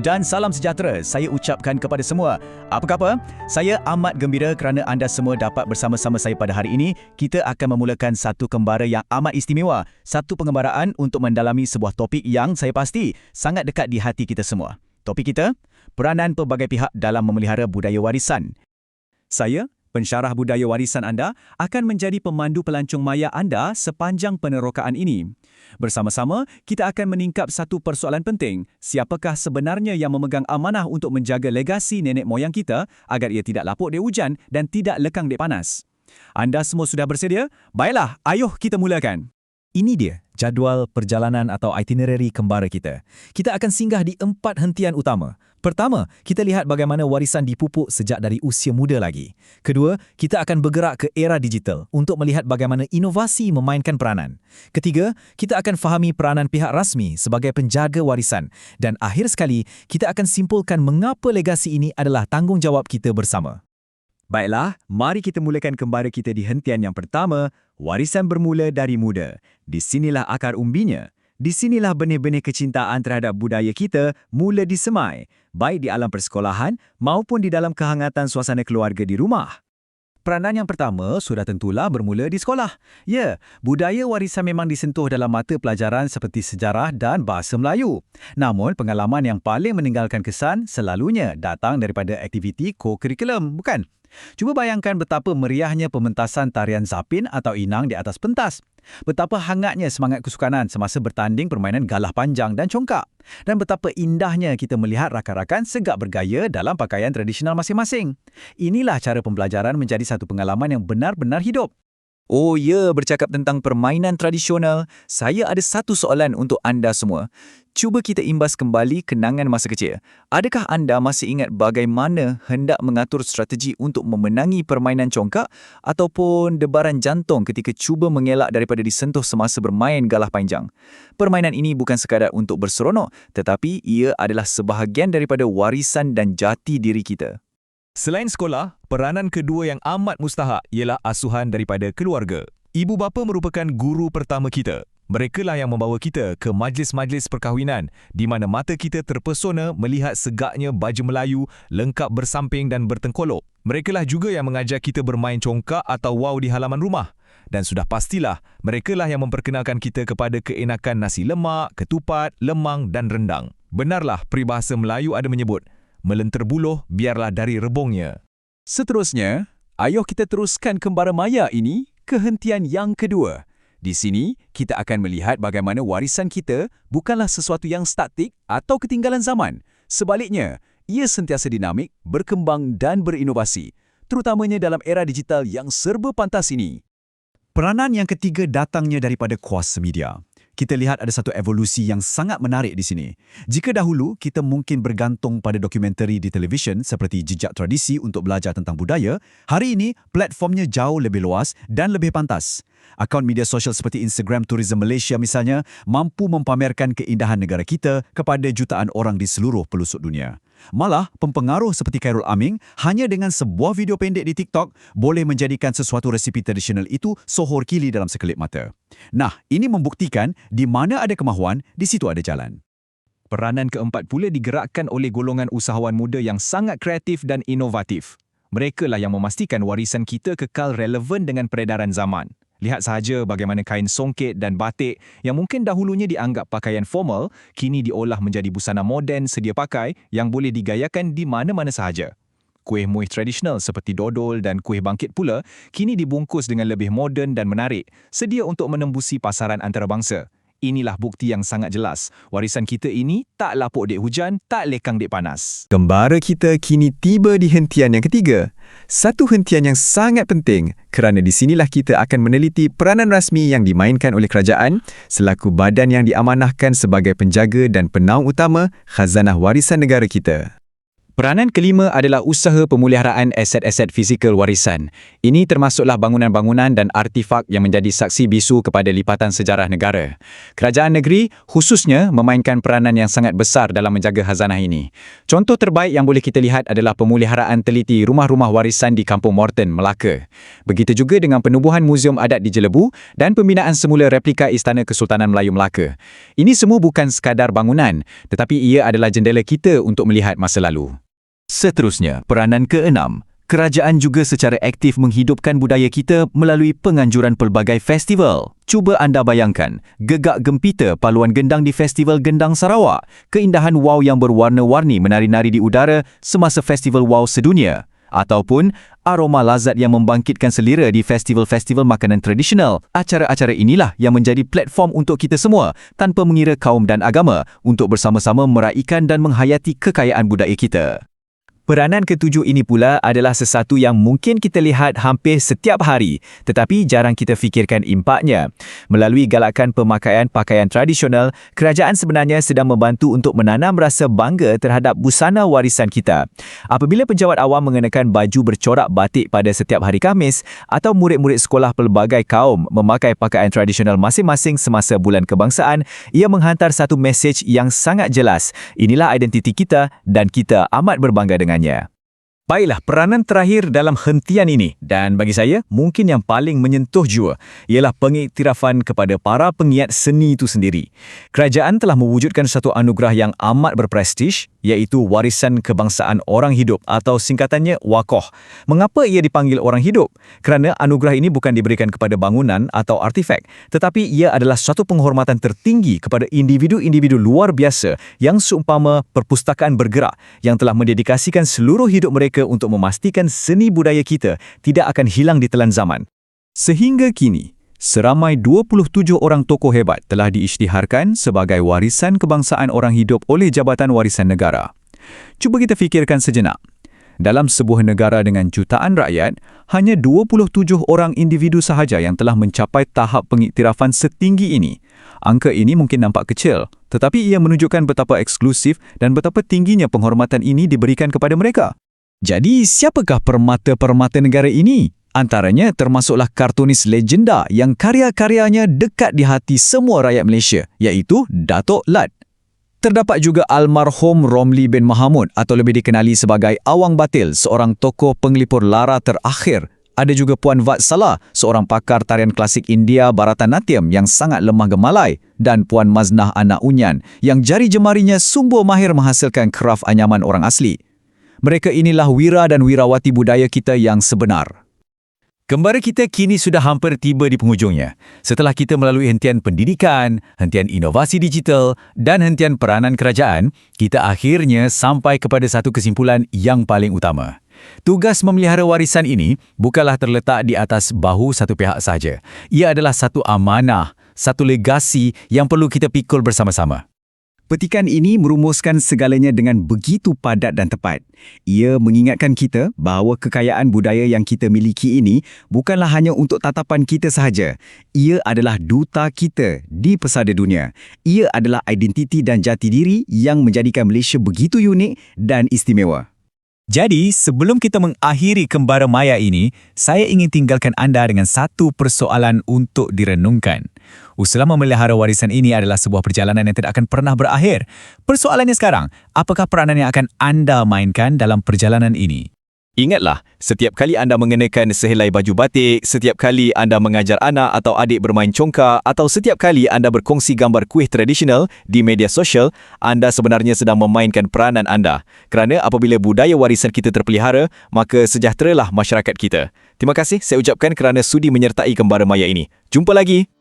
dan salam sejahtera saya ucapkan kepada semua. Apa khabar? Saya amat gembira kerana anda semua dapat bersama-sama saya pada hari ini. Kita akan memulakan satu kembara yang amat istimewa. Satu pengembaraan untuk mendalami sebuah topik yang saya pasti sangat dekat di hati kita semua. Topik kita, peranan pelbagai pihak dalam memelihara budaya warisan. Saya, pensyarah budaya warisan anda, akan menjadi pemandu pelancong maya anda sepanjang penerokaan ini. Bersama-sama, kita akan meningkap satu persoalan penting. Siapakah sebenarnya yang memegang amanah untuk menjaga legasi nenek moyang kita agar ia tidak lapuk di hujan dan tidak lekang di panas? Anda semua sudah bersedia? Baiklah, ayuh kita mulakan. Ini dia jadual perjalanan atau itinerary kembara kita. Kita akan singgah di 4 hentian utama. Pertama, kita lihat bagaimana warisan dipupuk sejak dari usia muda lagi. Kedua, kita akan bergerak ke era digital untuk melihat bagaimana inovasi memainkan peranan. Ketiga, kita akan fahami peranan pihak rasmi sebagai penjaga warisan. Dan akhir sekali, kita akan simpulkan mengapa legasi ini adalah tanggungjawab kita bersama. Baiklah, mari kita mulakan kembara kita di hentian yang pertama, warisan bermula dari muda. Di sinilah akar umbinya. Di sinilah benih-benih kecintaan terhadap budaya kita mula disemai, baik di alam persekolahan maupun di dalam kehangatan suasana keluarga di rumah. Peranan yang pertama sudah tentulah bermula di sekolah. Ya, budaya warisan memang disentuh dalam mata pelajaran seperti sejarah dan bahasa Melayu. Namun, pengalaman yang paling meninggalkan kesan selalunya datang daripada aktiviti co-curriculum, bukan? Cuba bayangkan betapa meriahnya pementasan tarian zapin atau inang di atas pentas. Betapa hangatnya semangat kesukanan semasa bertanding permainan galah panjang dan congkak. Dan betapa indahnya kita melihat rakan-rakan segak bergaya dalam pakaian tradisional masing-masing. Inilah cara pembelajaran menjadi satu pengalaman yang benar-benar hidup. Oh ya, bercakap tentang permainan tradisional, saya ada satu soalan untuk anda semua. Cuba kita imbas kembali kenangan masa kecil. Adakah anda masih ingat bagaimana hendak mengatur strategi untuk memenangi permainan congkak ataupun debaran jantung ketika cuba mengelak daripada disentuh semasa bermain galah panjang? Permainan ini bukan sekadar untuk berseronok, tetapi ia adalah sebahagian daripada warisan dan jati diri kita. Selain sekolah, peranan kedua yang amat mustahak ialah asuhan daripada keluarga. Ibu bapa merupakan guru pertama kita. Merekalah yang membawa kita ke majlis-majlis perkahwinan di mana mata kita terpesona melihat segaknya baju Melayu lengkap bersamping dan bertengkolok. Merekalah juga yang mengajar kita bermain congkak atau waw di halaman rumah. Dan sudah pastilah, merekalah yang memperkenalkan kita kepada keenakan nasi lemak, ketupat, lemang dan rendang. Benarlah peribahasa Melayu ada menyebut, melenter buluh biarlah dari rebongnya. Seterusnya, ayuh kita teruskan kembara maya ini ke hentian yang kedua. Di sini, kita akan melihat bagaimana warisan kita bukanlah sesuatu yang statik atau ketinggalan zaman. Sebaliknya, ia sentiasa dinamik, berkembang dan berinovasi, terutamanya dalam era digital yang serba pantas ini. Peranan yang ketiga datangnya daripada kuasa media. Kita lihat ada satu evolusi yang sangat menarik di sini. Jika dahulu kita mungkin bergantung pada dokumentari di televisyen seperti Jejak Tradisi untuk belajar tentang budaya, hari ini platformnya jauh lebih luas dan lebih pantas. Akaun media sosial seperti Instagram Tourism Malaysia misalnya mampu mempamerkan keindahan negara kita kepada jutaan orang di seluruh pelosok dunia. Malah, pempengaruh seperti Khairul Aming hanya dengan sebuah video pendek di TikTok boleh menjadikan sesuatu resipi tradisional itu sohor kili dalam sekelip mata. Nah, ini membuktikan di mana ada kemahuan, di situ ada jalan. Peranan keempat pula digerakkan oleh golongan usahawan muda yang sangat kreatif dan inovatif. Merekalah yang memastikan warisan kita kekal relevan dengan peredaran zaman. Lihat sahaja bagaimana kain songket dan batik yang mungkin dahulunya dianggap pakaian formal, kini diolah menjadi busana moden sedia pakai yang boleh digayakan di mana-mana sahaja. Kuih muih tradisional seperti dodol dan kuih bangkit pula kini dibungkus dengan lebih moden dan menarik, sedia untuk menembusi pasaran antarabangsa. Inilah bukti yang sangat jelas. Warisan kita ini tak lapuk dek hujan, tak lekang dek panas. Kembara kita kini tiba di hentian yang ketiga. Satu hentian yang sangat penting kerana di sinilah kita akan meneliti peranan rasmi yang dimainkan oleh kerajaan selaku badan yang diamanahkan sebagai penjaga dan penaung utama khazanah warisan negara kita. Peranan kelima adalah usaha pemeliharaan aset-aset fizikal warisan. Ini termasuklah bangunan-bangunan dan artifak yang menjadi saksi bisu kepada lipatan sejarah negara. Kerajaan negeri khususnya memainkan peranan yang sangat besar dalam menjaga khazanah ini. Contoh terbaik yang boleh kita lihat adalah pemeliharaan teliti rumah-rumah warisan di Kampung Morton, Melaka. Begitu juga dengan penubuhan Muzium Adat di Jelebu dan pembinaan semula replika Istana Kesultanan Melayu Melaka. Ini semua bukan sekadar bangunan, tetapi ia adalah jendela kita untuk melihat masa lalu. Seterusnya, peranan ke-6. Kerajaan juga secara aktif menghidupkan budaya kita melalui penganjuran pelbagai festival. Cuba anda bayangkan, gegak gempita paluan gendang di Festival Gendang Sarawak, keindahan wow yang berwarna-warni menari-nari di udara semasa Festival Wow Sedunia, ataupun aroma lazat yang membangkitkan selera di festival-festival makanan tradisional. Acara-acara inilah yang menjadi platform untuk kita semua, tanpa mengira kaum dan agama, untuk bersama-sama meraihkan dan menghayati kekayaan budaya kita. Peranan ketujuh ini pula adalah sesuatu yang mungkin kita lihat hampir setiap hari, tetapi jarang kita fikirkan impaknya. Melalui galakan pemakaian pakaian tradisional, kerajaan sebenarnya sedang membantu untuk menanam rasa bangga terhadap busana warisan kita. Apabila penjawat awam mengenakan baju bercorak batik pada setiap hari Khamis, atau murid-murid sekolah pelbagai kaum memakai pakaian tradisional masing-masing semasa bulan kebangsaan, ia menghantar satu mesej yang sangat jelas. Inilah identiti kita dan kita amat berbangga dengan. Baiklah, peranan terakhir dalam hentian ini, dan bagi saya mungkin yang paling menyentuh jua, ialah pengiktirafan kepada para pengiat seni itu sendiri. Kerajaan telah mewujudkan satu anugerah yang amat berprestij, iaitu Warisan Kebangsaan Orang Hidup atau singkatannya WAKOH. Mengapa ia dipanggil orang hidup? Kerana anugerah ini bukan diberikan kepada bangunan atau artifak, tetapi ia adalah suatu penghormatan tertinggi kepada individu-individu luar biasa yang seumpama perpustakaan bergerak yang telah mendedikasikan seluruh hidup mereka untuk memastikan seni budaya kita tidak akan hilang di telan zaman. Sehingga kini, seramai 27 orang tokoh hebat telah diisytiharkan sebagai warisan kebangsaan orang hidup oleh Jabatan Warisan Negara. Cuba kita fikirkan sejenak. Dalam sebuah negara dengan jutaan rakyat, hanya 27 orang individu sahaja yang telah mencapai tahap pengiktirafan setinggi ini. Angka ini mungkin nampak kecil, tetapi ia menunjukkan betapa eksklusif dan betapa tingginya penghormatan ini diberikan kepada mereka. Jadi, siapakah permata-permata negara ini? Antaranya termasuklah kartunis legenda yang karya-karyanya dekat di hati semua rakyat Malaysia, iaitu Datuk Lat. Terdapat juga almarhum Romli bin Mahamud atau lebih dikenali sebagai Awang Batil, seorang tokoh penglipur lara terakhir. Ada juga Puan Vat Salah, seorang pakar tarian klasik India Bharatanatyam yang sangat lemah gemalai, dan Puan Maznah Anak Unyan yang jari jemarinya sungguh mahir menghasilkan kraf anyaman orang asli. Mereka inilah wira dan wirawati budaya kita yang sebenar. Kembara kita kini sudah hampir tiba di penghujungnya. Setelah kita melalui hentian pendidikan, hentian inovasi digital dan hentian peranan kerajaan, kita akhirnya sampai kepada satu kesimpulan yang paling utama. Tugas memelihara warisan ini bukanlah terletak di atas bahu satu pihak sahaja. Ia adalah satu amanah, satu legasi yang perlu kita pikul bersama-sama. Petikan ini merumuskan segalanya dengan begitu padat dan tepat. Ia mengingatkan kita bahawa kekayaan budaya yang kita miliki ini bukanlah hanya untuk tatapan kita sahaja. Ia adalah duta kita di pesada dunia. Ia adalah identiti dan jati diri yang menjadikan Malaysia begitu unik dan istimewa. Jadi, sebelum kita mengakhiri Kembara Maya ini, saya ingin tinggalkan anda dengan satu persoalan untuk direnungkan. Usaha memelihara warisan ini adalah sebuah perjalanan yang tidak akan pernah berakhir. Persoalannya sekarang, apakah peranan yang akan anda mainkan dalam perjalanan ini? Ingatlah, setiap kali anda mengenakan sehelai baju batik, setiap kali anda mengajar anak atau adik bermain congkak, atau setiap kali anda berkongsi gambar kuih tradisional di media sosial, anda sebenarnya sedang memainkan peranan anda. Kerana apabila budaya warisan kita terpelihara, maka sejahteralah masyarakat kita. Terima kasih saya ucapkan kerana sudi menyertai Kembara Maya ini. Jumpa lagi!